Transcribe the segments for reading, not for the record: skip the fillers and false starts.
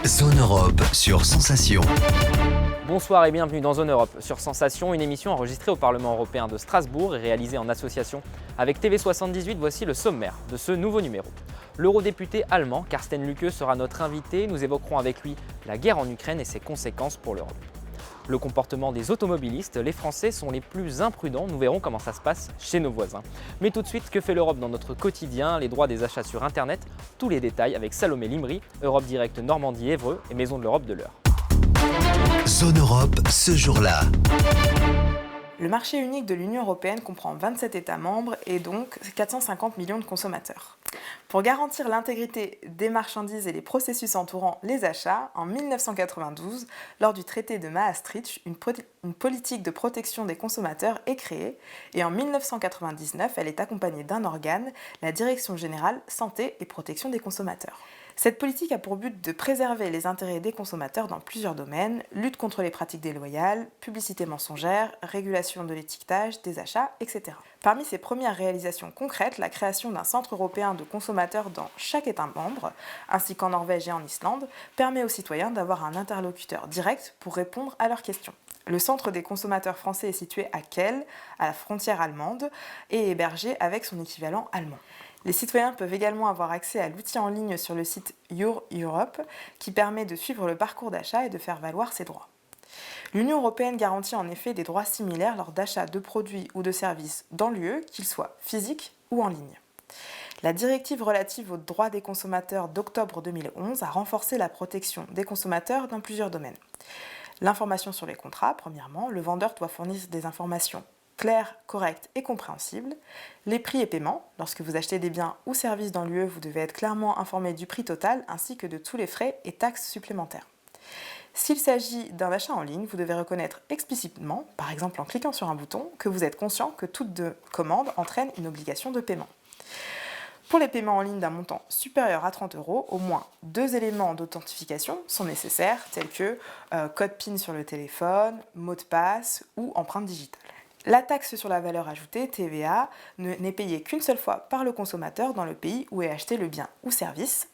Zone Europe sur Sensation. Bonsoir et bienvenue dans Zone Europe sur Sensation, une émission enregistrée au Parlement européen de Strasbourg et réalisée en association avec TV78. Voici le sommaire de ce nouveau numéro. L'eurodéputé allemand Carsten Lucke sera notre invité. Nous évoquerons avec lui la guerre en Ukraine et ses conséquences pour l'Europe. Le comportement des automobilistes, les Français sont les plus imprudents. Nous verrons comment ça se passe chez nos voisins. Mais tout de suite, que fait l'Europe dans notre quotidien? Les droits des achats sur Internet, tous les détails avec Salomé Limry, Europe Direct Normandie-Évreux et Maison de l'Europe de l'Eure. Zone Europe, ce jour-là. Le marché unique de l'Union européenne comprend 27 États membres et donc 450 millions de consommateurs. Pour garantir l'intégrité des marchandises et les processus entourant les achats, en 1992, lors du traité de Maastricht, une politique de protection des consommateurs est créée et en 1999, elle est accompagnée d'un organe, la Direction générale Santé et Protection des consommateurs. Cette politique a pour but de préserver les intérêts des consommateurs dans plusieurs domaines: lutte contre les pratiques déloyales, publicité mensongère, régulation de l'étiquetage, des achats, etc. Parmi ses premières réalisations concrètes, la création d'un centre européen de consommateurs dans chaque État membre, ainsi qu'en Norvège et en Islande, permet aux citoyens d'avoir un interlocuteur direct pour répondre à leurs questions. Le centre des consommateurs français est situé à Kehl, à la frontière allemande, et hébergé avec son équivalent allemand. Les citoyens peuvent également avoir accès à l'outil en ligne sur le site Your Europe qui permet de suivre le parcours d'achat et de faire valoir ses droits. L'Union européenne garantit en effet des droits similaires lors d'achat de produits ou de services dans l'UE, qu'ils soient physiques ou en ligne. La directive relative aux droits des consommateurs d'octobre 2011 a renforcé la protection des consommateurs dans plusieurs domaines. L'information sur les contrats, premièrement, le vendeur doit fournir des informations claires, correctes et compréhensibles. Les prix et paiements, lorsque vous achetez des biens ou services dans l'UE, vous devez être clairement informé du prix total ainsi que de tous les frais et taxes supplémentaires. S'il s'agit d'un achat en ligne, vous devez reconnaître explicitement, par exemple en cliquant sur un bouton, que vous êtes conscient que toute commande entraîne une obligation de paiement. Pour les paiements en ligne d'un montant supérieur à 30 €, au moins 2 éléments d'authentification sont nécessaires, tels que code PIN sur le téléphone, mot de passe ou empreinte digitale. La taxe sur la valeur ajoutée, TVA, n'est payée qu'une seule fois par le consommateur dans le pays où est acheté le bien ou service.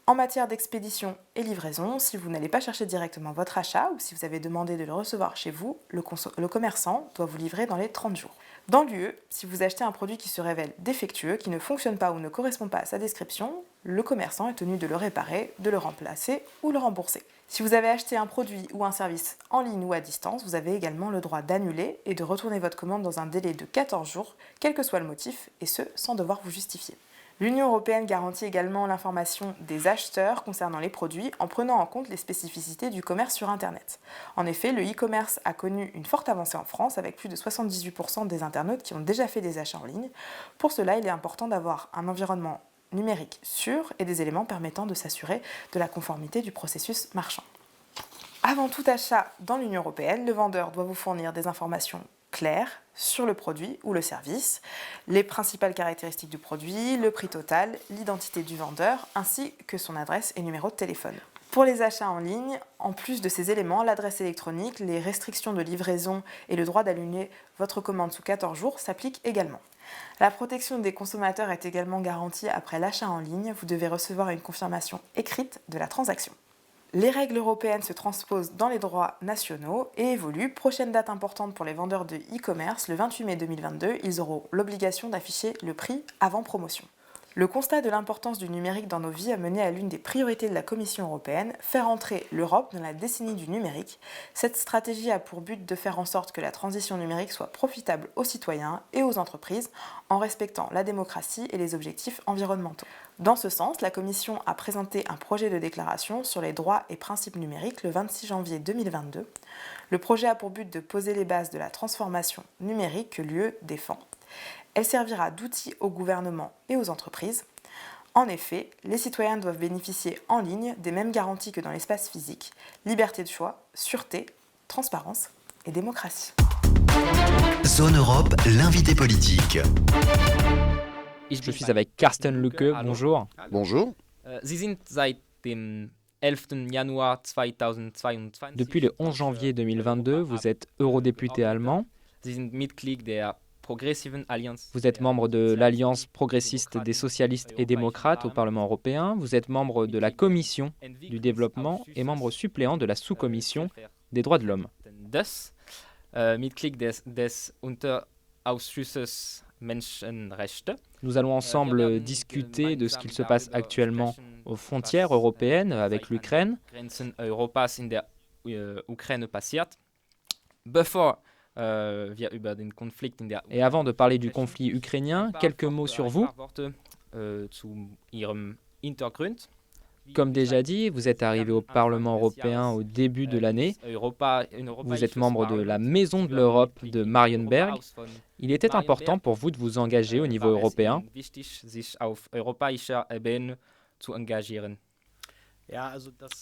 En matière d'expédition et livraison, si vous n'allez pas chercher directement votre achat ou si vous avez demandé de le recevoir chez vous, le commerçant doit vous livrer dans les 30 jours. Dans l'UE, si vous achetez un produit qui se révèle défectueux, qui ne fonctionne pas ou ne correspond pas à sa description, le commerçant est tenu de le réparer, de le remplacer ou le rembourser. Si vous avez acheté un produit ou un service en ligne ou à distance, vous avez également le droit d'annuler et de retourner votre commande dans un délai de 14 jours, quel que soit le motif, et ce, sans devoir vous justifier. L'Union européenne garantit également l'information des acheteurs concernant les produits en prenant en compte les spécificités du commerce sur Internet. En effet, le e-commerce a connu une forte avancée en France avec plus de 78% des internautes qui ont déjà fait des achats en ligne. Pour cela, il est important d'avoir un environnement numérique sûr et des éléments permettant de s'assurer de la conformité du processus marchand. Avant tout achat dans l'Union européenne, le vendeur doit vous fournir des informations claires sur le produit ou le service, les principales caractéristiques du produit, le prix total, l'identité du vendeur, ainsi que son adresse et numéro de téléphone. Pour les achats en ligne, en plus de ces éléments, l'adresse électronique, les restrictions de livraison et le droit d'annuler votre commande sous 14 jours s'appliquent également. La protection des consommateurs est également garantie après l'achat en ligne. Vous devez recevoir une confirmation écrite de la transaction. Les règles européennes se transposent dans les droits nationaux et évoluent. Prochaine date importante pour les vendeurs de e-commerce, le 28 mai 2022, ils auront l'obligation d'afficher le prix avant promotion. Le constat de l'importance du numérique dans nos vies a mené à l'une des priorités de la Commission européenne, faire entrer l'Europe dans la décennie du numérique. Cette stratégie a pour but de faire en sorte que la transition numérique soit profitable aux citoyens et aux entreprises en respectant la démocratie et les objectifs environnementaux. Dans ce sens, la Commission a présenté un projet de déclaration sur les droits et principes numériques le 26 janvier 2022. Le projet a pour but de poser les bases de la transformation numérique que l'UE défend. Elle servira d'outil au gouvernement et aux entreprises. En effet, les citoyens doivent bénéficier en ligne des mêmes garanties que dans l'espace physique: liberté de choix, sûreté, transparence et démocratie. Zone Europe, l'invité politique. Je suis avec Carsten Lucke, bonjour. Bonjour. Sie sind seit dem 11. Januar 2022. Depuis le 11 janvier 2022, vous êtes eurodéputé allemand. Sie sind Mitglied der Progressiven Alliance. Vous êtes membre de l'Alliance progressiste des socialistes et démocrates au Parlement européen. Vous êtes membre de la Commission du développement et membre suppléant de la sous-commission des droits de l'homme. Mitglied des Unterausschusses Menschenrechte. Nous allons ensemble discuter de ce qu'il se passe actuellement aux frontières européennes avec l'Ukraine. Europas in der Ukraine passiert. Bevor Et avant de parler du conflit ukrainien, quelques mots sur vous. Comme déjà dit, vous êtes arrivé au Parlement européen au début de l'année. Vous êtes membre de la Maison de l'Europe de Marienberg. Il était important pour vous de vous engager au niveau européen.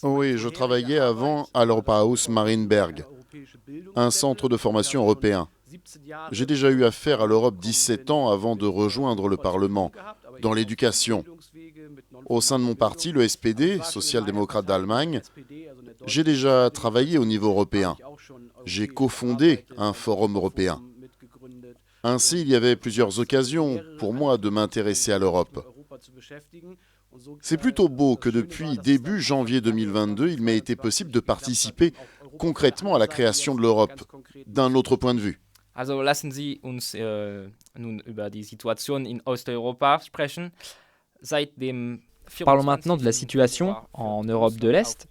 Oui, je travaillais avant à l'Europahaus Marienberg, un centre de formation européen. J'ai déjà eu affaire à l'Europe 17 ans avant de rejoindre le Parlement, dans l'éducation. Au sein de mon parti, le SPD, social-démocrate d'Allemagne, j'ai déjà travaillé au niveau européen. J'ai cofondé un forum européen. Ainsi, il y avait plusieurs occasions pour moi de m'intéresser à l'Europe. C'est plutôt beau que depuis début janvier 2022, il m'ait été possible de participer concrètement à la création de l'Europe, d'un autre point de vue. Also lassen Sie uns nun über die Situation in Osteuropa sprechen. Parlons maintenant de la situation en Europe de l'Est.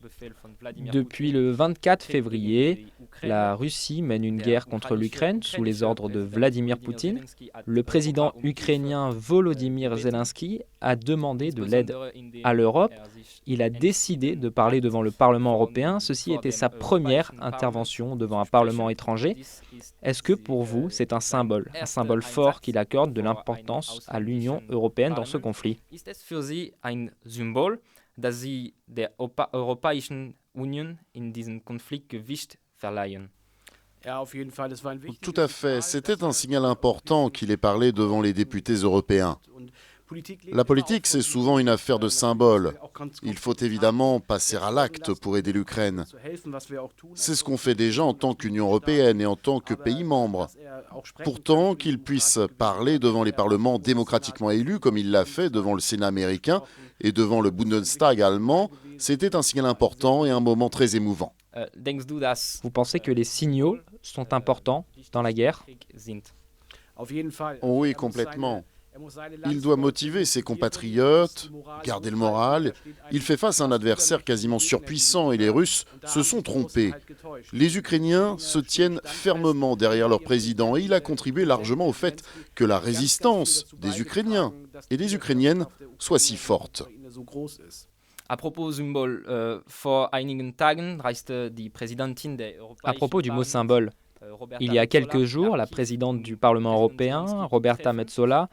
Depuis le 24 février, la Russie mène une guerre contre l'Ukraine sous les ordres de Vladimir Poutine. Le président ukrainien Volodymyr Zelensky a demandé de l'aide à l'Europe. Il a décidé de parler devant le Parlement européen. Ceci était sa première intervention devant un Parlement étranger. Est-ce que pour vous, c'est un symbole fort qu'il accorde de l'importance à l'Union européenne dans ce conflit? Symbol, dass sie der Europäischen Union in diesem Konflikt Gewicht verleihen. Tout à fait. C'était un signal important qu'il ait parlé devant les députés européens. La politique, c'est souvent une affaire de symbole. Il faut évidemment passer à l'acte pour aider l'Ukraine. C'est ce qu'on fait déjà en tant qu'Union européenne et en tant que pays membre. Pourtant, qu'il puisse parler devant les parlements démocratiquement élus, comme il l'a fait devant le Sénat américain et devant le Bundestag allemand, c'était un signal important et un moment très émouvant. Vous pensez que les signaux sont importants dans la guerre? Oui, complètement. Il doit motiver ses compatriotes, garder le moral. Il fait face à un adversaire quasiment surpuissant et les Russes se sont trompés. Les Ukrainiens se tiennent fermement derrière leur président et il a contribué largement au fait que la résistance des Ukrainiens et des Ukrainiennes soit si forte. À propos du mot symbole, il y a quelques jours, la présidente du Parlement européen, Roberta Metsola,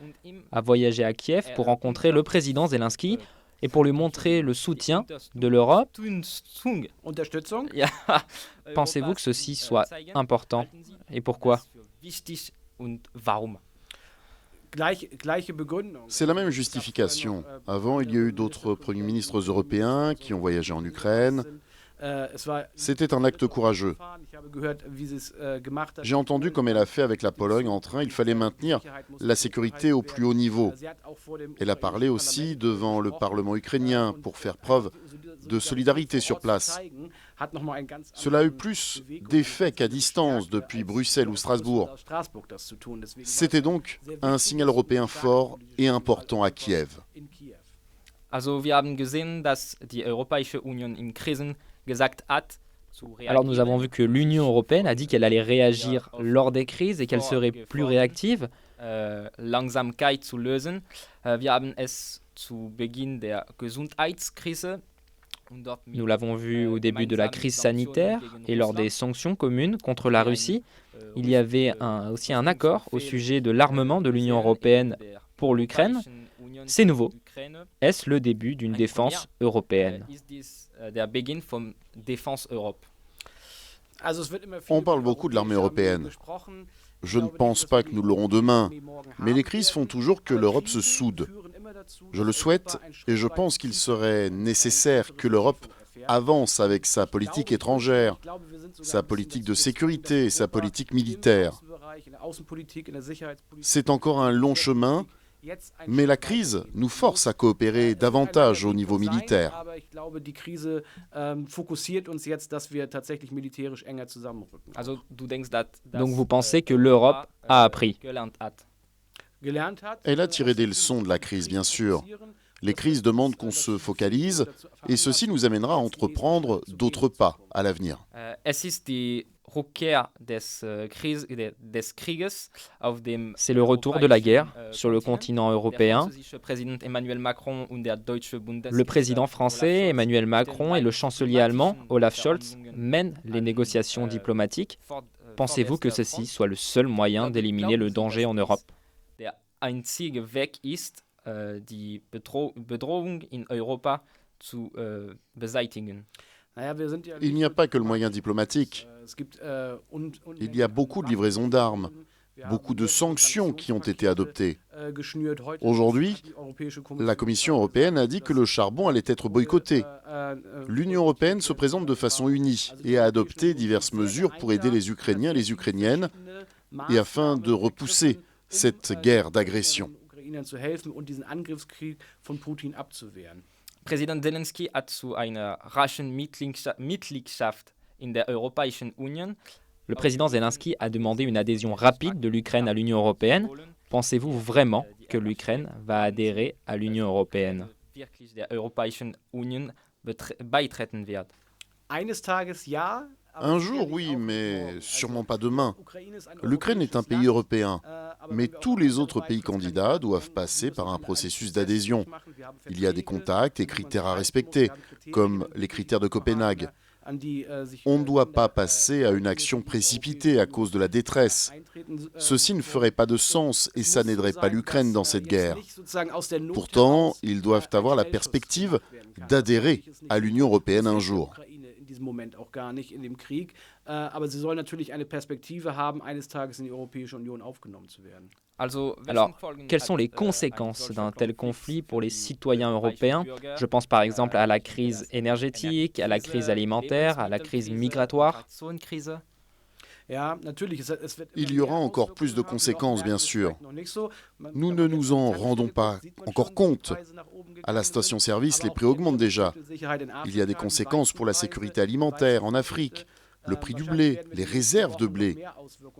a voyagé à Kiev pour rencontrer le président Zelensky et pour lui montrer le soutien de l'Europe. Pensez-vous que ceci soit important? Et pourquoi? C'est la même justification. Avant, il y a eu d'autres premiers ministres européens qui ont voyagé en Ukraine. C'était un acte courageux. J'ai entendu comme elle a fait avec la Pologne en train, il fallait maintenir la sécurité au plus haut niveau. Elle a parlé aussi devant le Parlement ukrainien pour faire preuve de solidarité sur place. Cela a eu plus d'effet qu'à distance depuis Bruxelles ou Strasbourg. C'était donc un signal européen fort et important à Kiev. Also wir haben gesehen, dass die Europäische Union in Krisen gesagt hat. Alors nous avons vu que l'Union européenne a dit qu'elle allait réagir lors des crises et qu'elle serait plus réactive. Langsamkeit zu lösen. Wir haben es zu Beginn der Gesundheitskrise. Nous l'avons vu au début de la crise sanitaire et lors des sanctions communes contre la Russie. Il y avait aussi un accord au sujet de l'armement de l'Union européenne pour l'Ukraine. C'est nouveau. Est-ce le début d'une défense européenne? On parle beaucoup de l'armée européenne. Je ne pense pas que nous l'aurons demain, mais les crises font toujours que l'Europe se soude. Je le souhaite et je pense qu'il serait nécessaire que l'Europe avance avec sa politique étrangère, sa politique de sécurité et sa politique militaire. C'est encore un long chemin, mais la crise nous force à coopérer davantage au niveau militaire. Donc vous pensez que l'Europe a appris. Elle a tiré des leçons de la crise, bien sûr. Les crises demandent qu'on se focalise et ceci nous amènera à entreprendre d'autres pas à l'avenir. C'est le retour de la guerre sur le continent européen. Le président français Emmanuel Macron et le chancelier allemand Olaf Scholz mènent les négociations diplomatiques. Pensez-vous que ceci soit le seul moyen d'éliminer le danger en Europe? Die Bedrohung in Europa zu beseitigen. Il n'y a pas que le moyen diplomatique. Il y a beaucoup de livraisons d'armes, beaucoup de sanctions qui ont été adoptées. Aujourd'hui, la Commission européenne a dit que le charbon allait être boycotté. L'Union européenne se présente de façon unie et a adopté diverses mesures pour aider les Ukrainiens et les Ukrainiennes et afin de repousser cette guerre d'agression. Präsident Zelensky hat zu einer raschen Mitgliedschaft in der Europäischen Union. Le président Zelensky a demandé une adhésion rapide de l'Ukraine à l'Union européenne. Pensez-vous vraiment que l'Ukraine va adhérer à l'Union européenne? Un jour, oui, mais sûrement pas demain. L'Ukraine est un pays européen, mais tous les autres pays candidats doivent passer par un processus d'adhésion. Il y a des contacts et critères à respecter, comme les critères de Copenhague. On ne doit pas passer à une action précipitée à cause de la détresse. Ceci ne ferait pas de sens et ça n'aiderait pas l'Ukraine dans cette guerre. Pourtant, ils doivent avoir la perspective d'adhérer à l'Union européenne un jour. diesem Moment auch gar nicht in dem Krieg. Aber sie sollen natürlich eine Perspektive haben, eines Tages in die Europäische Union aufgenommen zu werden. Alors, quelles sont les conséquences d'un tel conflit pour les citoyens européens? Je pense par exemple à la crise énergétique, à la crise alimentaire, à la crise migratoire. Il y aura encore plus de conséquences, bien sûr. Nous ne nous en rendons pas encore compte. À la station-service, les prix augmentent déjà. Il y a des conséquences pour la sécurité alimentaire en Afrique, le prix du blé, les réserves de blé.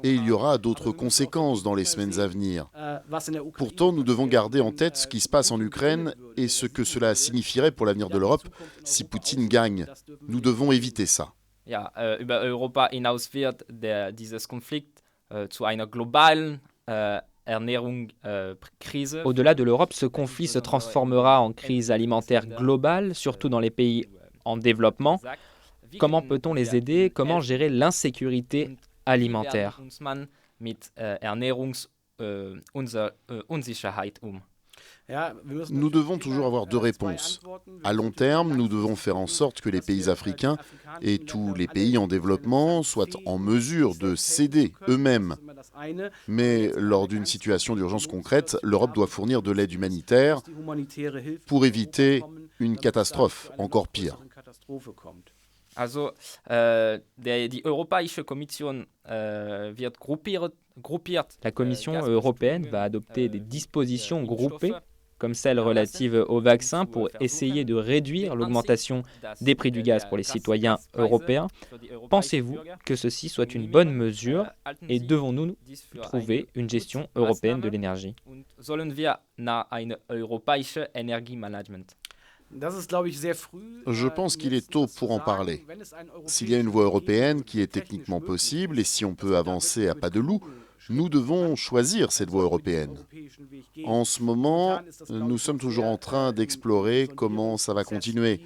Et il y aura d'autres conséquences dans les semaines à venir. Pourtant, nous devons garder en tête ce qui se passe en Ukraine et ce que cela signifierait pour l'avenir de l'Europe si Poutine gagne. Nous devons éviter ça. Ja, über Europa hinaus wird dieses Konflikt zu einer globalen Ernährungskrise. Au-delà de l'Europe, ce conflit se transformera en crise alimentaire globale, surtout dans les pays en développement. Comment peut-on les aider? Comment gérer l'insécurité alimentaire? Mit Ernährungsunsicherheit Nous devons toujours avoir deux réponses. À long terme, nous devons faire en sorte que les pays africains et tous les pays en développement soient en mesure de s'aider eux-mêmes. Mais lors d'une situation d'urgence concrète, l'Europe doit fournir de l'aide humanitaire pour éviter une catastrophe encore pire. Also, die Europäische Kommission wird gruppiert. La Commission européenne va adopter des dispositions groupées, comme celles relatives au vaccin, pour essayer de réduire l'augmentation des prix du gaz pour les citoyens européens. Pensez-vous que ceci soit une bonne mesure et devons-nous trouver une gestion européenne de l'énergie? Sollen wir nach ein europäisches Energiemanagement? Je pense qu'il est tôt pour en parler. S'il y a une voie européenne qui est techniquement possible et si on peut avancer à pas de loup, nous devons choisir cette voie européenne. En ce moment, nous sommes toujours en train d'explorer comment ça va continuer.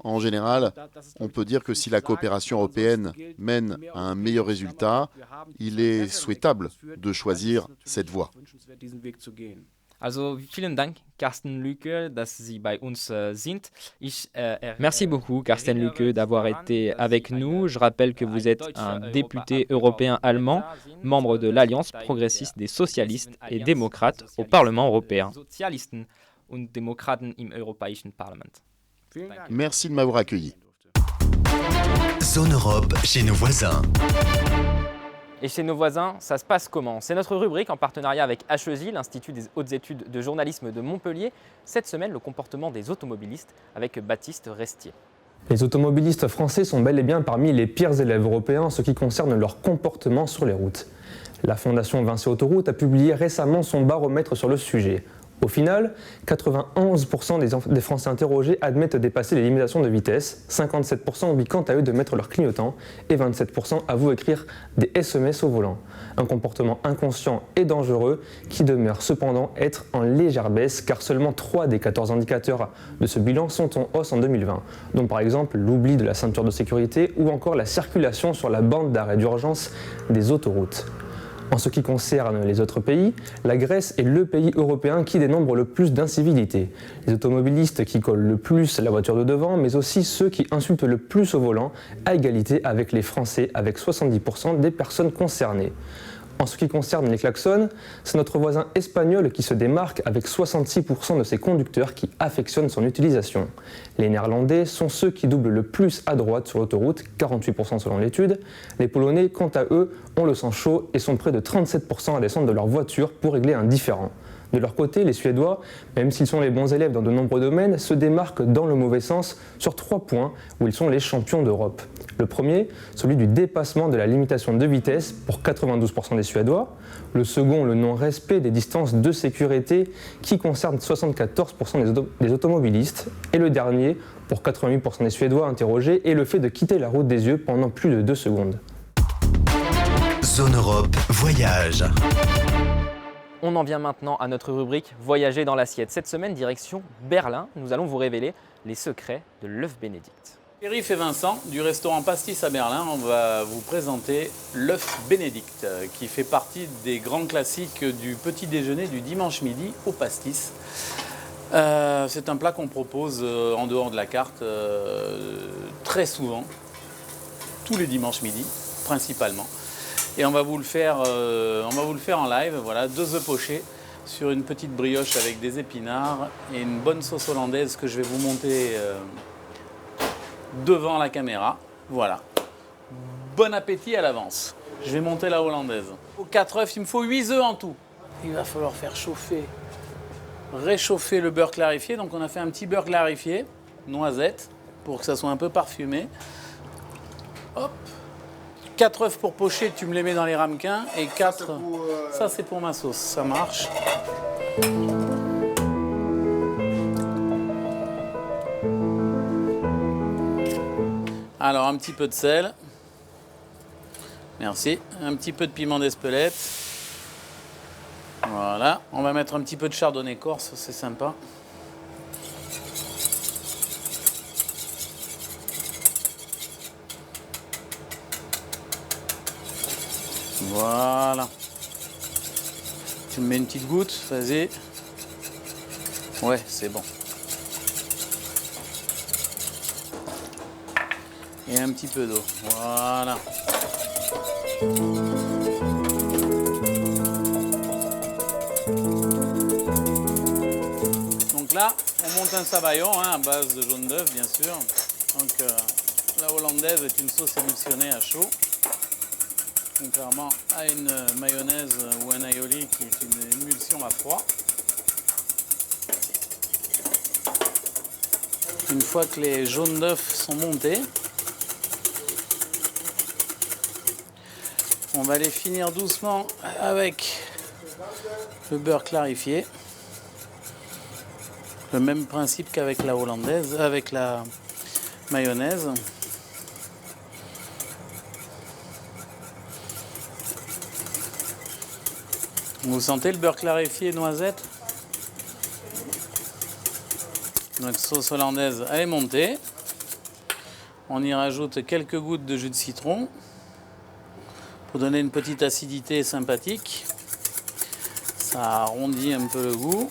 En général, on peut dire que si la coopération européenne mène à un meilleur résultat, il est souhaitable de choisir cette voie. Also, vielen Dank, Carsten Lücke, dass Sie bei uns sind. Merci beaucoup, Carsten Lücke, d'avoir été avec nous. Je rappelle que vous êtes un député européen allemand, membre de l'Alliance progressiste des socialistes et démocrates au Parlement européen. Sozialisten und Demokraten im Europäischen Parlament. Merci de m'avoir accueilli. Zone Europe chez nos voisins. Et chez nos voisins, ça se passe comment? C'est notre rubrique en partenariat avec HEJ, l'Institut des hautes études de journalisme de Montpellier. Cette semaine, le comportement des automobilistes avec Baptiste Restier. Les automobilistes français sont bel et bien parmi les pires élèves européens en ce qui concerne leur comportement sur les routes. La Fondation Vinci Autoroute a publié récemment son baromètre sur le sujet. Au final, 91% des Français interrogés admettent dépasser les limitations de vitesse, 57% oublient quant à eux de mettre leur clignotant et 27% avouent écrire des SMS au volant. Un comportement inconscient et dangereux qui demeure cependant être en légère baisse car seulement 3 des 14 indicateurs de ce bilan sont en hausse en 2020, dont par exemple l'oubli de la ceinture de sécurité ou encore la circulation sur la bande d'arrêt d'urgence des autoroutes. En ce qui concerne les autres pays, la Grèce est le pays européen qui dénombre le plus d'incivilités. Les automobilistes qui collent le plus la voiture de devant, mais aussi ceux qui insultent le plus au volant, à égalité avec les Français, avec 70% des personnes concernées. En ce qui concerne les klaxons, c'est notre voisin espagnol qui se démarque avec 66% de ses conducteurs qui affectionnent son utilisation. Les Néerlandais sont ceux qui doublent le plus à droite sur l'autoroute, 48% selon l'étude. Les Polonais, quant à eux, ont le sang chaud et sont près de 37% à descendre de leur voiture pour régler un différend. De leur côté, les Suédois, même s'ils sont les bons élèves dans de nombreux domaines, se démarquent dans le mauvais sens sur 3 points où ils sont les champions d'Europe. Le premier, celui du dépassement de la limitation de vitesse pour 92% des Suédois. Le second, le non-respect des distances de sécurité qui concerne 74% des automobilistes. Et le dernier, pour 88% des Suédois interrogés, est le fait de quitter la route des yeux pendant plus de 2 secondes. Zone Europe Voyage. On en vient maintenant à notre rubrique Voyager dans l'assiette. Cette semaine, direction Berlin, nous allons vous révéler les secrets de l'œuf bénédicte. Shérif et Vincent du restaurant Pastis à Berlin, on va vous présenter l'œuf bénédicte qui fait partie des grands classiques du petit déjeuner du dimanche midi au pastis. C'est un plat qu'on propose en dehors de la carte très souvent, tous les dimanches midi principalement. Et on va vous le faire en live, voilà, 2 œufs pochés sur une petite brioche avec des épinards et une bonne sauce hollandaise que je vais vous monter devant la caméra. Voilà. Bon appétit à l'avance. Je vais monter la hollandaise. Pour 4 œufs, il me faut 8 œufs en tout. Il va falloir faire chauffer, réchauffer le beurre clarifié. Donc on a fait un petit beurre clarifié, noisette, pour que ça soit un peu parfumé. Hop. 4 œufs pour pocher, tu me les mets dans les ramequins. Et 4... Ça, c'est pour ma sauce. Ça marche. Alors, un petit peu de sel. Merci. Un petit peu de piment d'Espelette. Voilà. On va mettre un petit peu de chardonnay corse, c'est sympa. Voilà. Tu me mets une petite goutte, vas-y. Ouais, c'est bon. Et un petit peu d'eau. Voilà. Donc là, on monte un sabayon à base de jaune d'œuf, bien sûr. Donc la hollandaise est une sauce émulsionnée à chaud. Contrairement à une mayonnaise ou un aioli qui est une émulsion à froid. Une fois que les jaunes d'œufs sont montés, on va les finir doucement avec le beurre clarifié. Le même principe qu'avec la hollandaise, avec la mayonnaise. Vous sentez le beurre clarifié noisette? Notre sauce hollandaise elle est montée. On y rajoute quelques gouttes de jus de citron pour donner une petite acidité sympathique. Ça arrondit un peu le goût.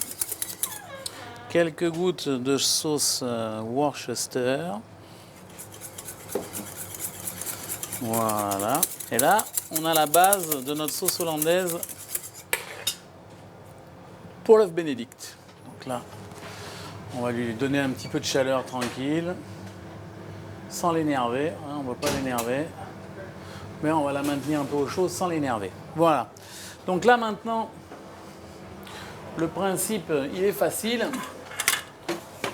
Quelques gouttes de sauce Worcester. Voilà. Et là, on a la base de notre sauce hollandaise pour l'œuf bénédicte. Donc là, On va lui donner un petit peu de chaleur tranquille, sans l'énerver, hein, on ne va pas l'énerver, mais on va la maintenir un peu au chaud sans l'énerver. Voilà. Donc là maintenant, le principe, il est facile.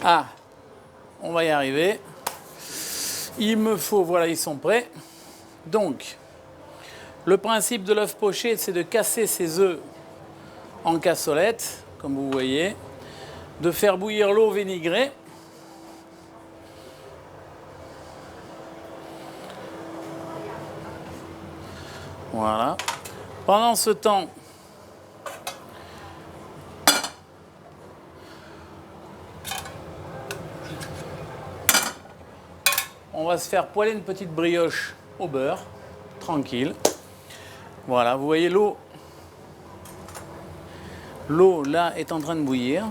Ah, on va y arriver. Il me faut, voilà, ils sont prêts. Donc, le principe de l'œuf poché, c'est de casser ses œufs en cassolette, comme vous voyez, de faire bouillir l'eau vinaigrée. Voilà. Pendant ce temps, on va se faire poêler une petite brioche au beurre, tranquille. Voilà, vous voyez l'eau. L'eau, là, est en train de bouillir.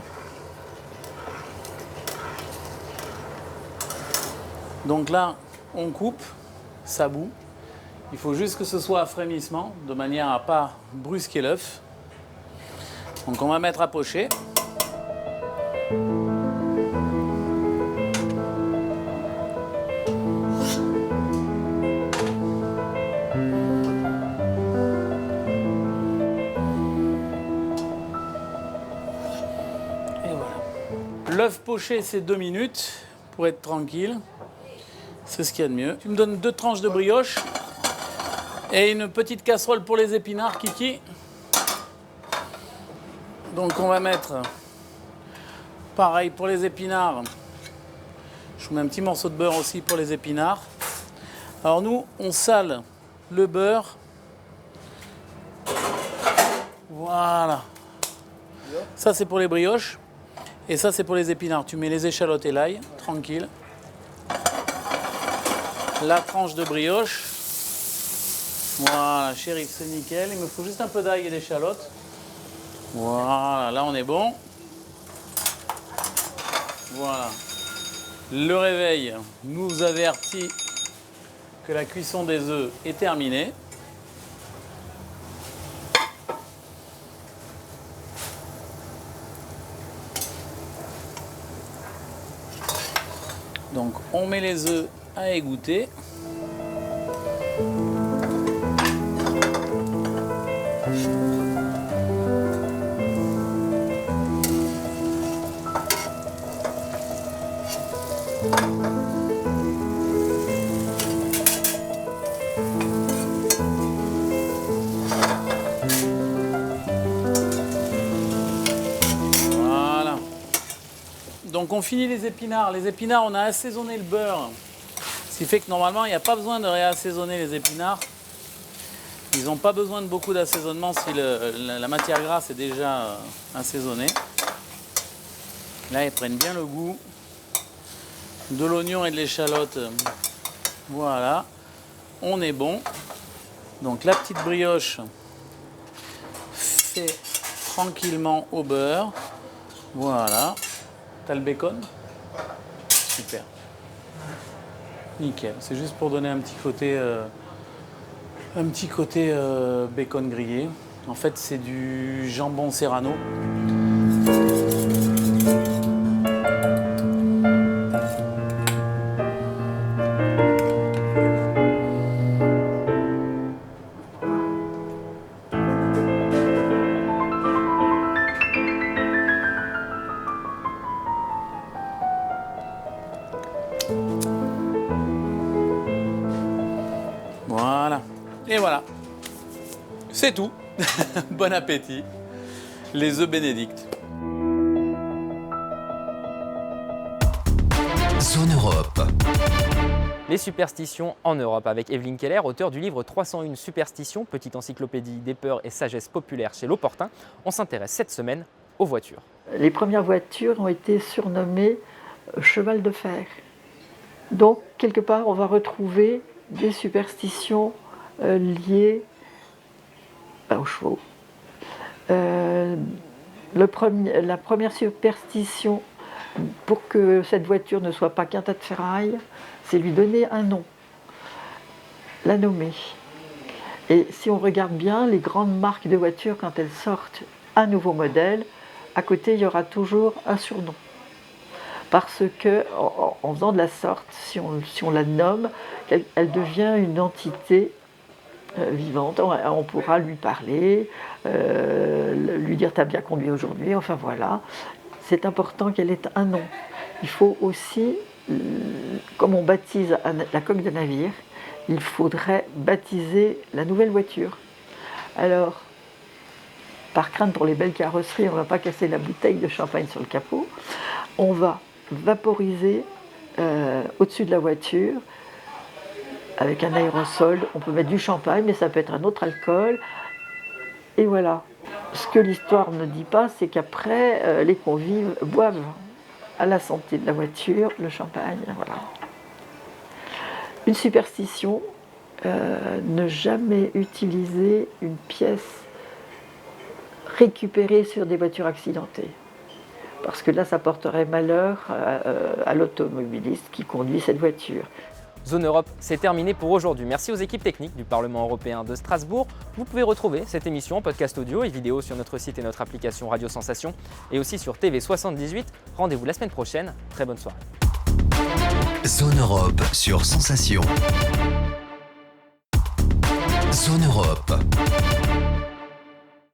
Donc là, on coupe, ça bout. Il faut juste que ce soit à frémissement, de manière à ne pas brusquer l'œuf. Donc on va mettre à pocher. Et voilà. L'œuf poché, c'est 2 minutes pour être tranquille. C'est ce qu'il y a de mieux. Tu me donnes 2 tranches de brioche et une petite casserole pour les épinards, Kiki. Donc on va mettre, pareil pour les épinards, je vous mets un petit morceau de beurre aussi pour les épinards. Alors nous, on sale le beurre. Voilà. Ça c'est pour les brioches et ça c'est pour les épinards. Tu mets les échalotes et l'ail, tranquille. La tranche de brioche. Voilà, shérif, c'est nickel. Il me faut juste un peu d'ail et d'échalotes. Voilà, là on est bon. Voilà. Le réveil nous avertit que la cuisson des œufs est terminée. Donc on met les œufs à égoutter. Voilà. Donc on finit les épinards. Les épinards, on a assaisonné le beurre. Ce qui fait que normalement, il n'y a pas besoin de réassaisonner les épinards. Ils n'ont pas besoin de beaucoup d'assaisonnement si la matière grasse est déjà assaisonnée. Là, ils prennent bien le goût de l'oignon et de l'échalote. Voilà, on est bon. Donc la petite brioche fait tranquillement au beurre. Voilà. T'as le bacon? Super. Nickel. C'est juste pour donner un petit côté bacon grillé. En fait, c'est du jambon serrano. Voilà. Et voilà. C'est tout. Bon appétit. Les œufs bénédicts. Zone Europe. Les superstitions en Europe avec Evelyne Keller, auteure du livre 301 superstitions, petite encyclopédie des peurs et sagesse populaire chez L'Opportun. On s'intéresse cette semaine aux voitures. Les premières voitures ont été surnommées cheval de fer. Donc, quelque part, on va retrouver des superstitions liées aux chevaux. La première superstition pour que cette voiture ne soit pas qu'un tas de ferraille, c'est lui donner un nom, la nommer. Et si on regarde bien, les grandes marques de voitures, quand elles sortent un nouveau modèle, à côté, il y aura toujours un surnom. Parce que en faisant de la sorte, si on la nomme, elle devient une entité vivante. On pourra lui parler, lui dire t'as bien conduit aujourd'hui, enfin voilà. C'est important qu'elle ait un nom. Il faut aussi, comme on baptise la coque de navire, il faudrait baptiser la nouvelle voiture. Alors, par crainte pour les belles carrosseries, on ne va pas casser la bouteille de champagne sur le capot. On va vaporiser au-dessus de la voiture avec un aérosol. On peut mettre du champagne, mais ça peut être un autre alcool. Et voilà. Ce que l'histoire ne dit pas, c'est qu'après, les convives boivent à la santé de la voiture le champagne. Voilà. Une superstition, ne jamais utiliser une pièce récupérée sur des voitures accidentées. Parce que là, ça porterait malheur à l'automobiliste qui conduit cette voiture. Zone Europe, c'est terminé pour aujourd'hui. Merci aux équipes techniques du Parlement européen de Strasbourg. Vous pouvez retrouver cette émission en podcast audio et vidéo sur notre site et notre application Radio Sensation et aussi sur TV78. Rendez-vous la semaine prochaine. Très bonne soirée. Zone Europe sur Sensation. Zone Europe.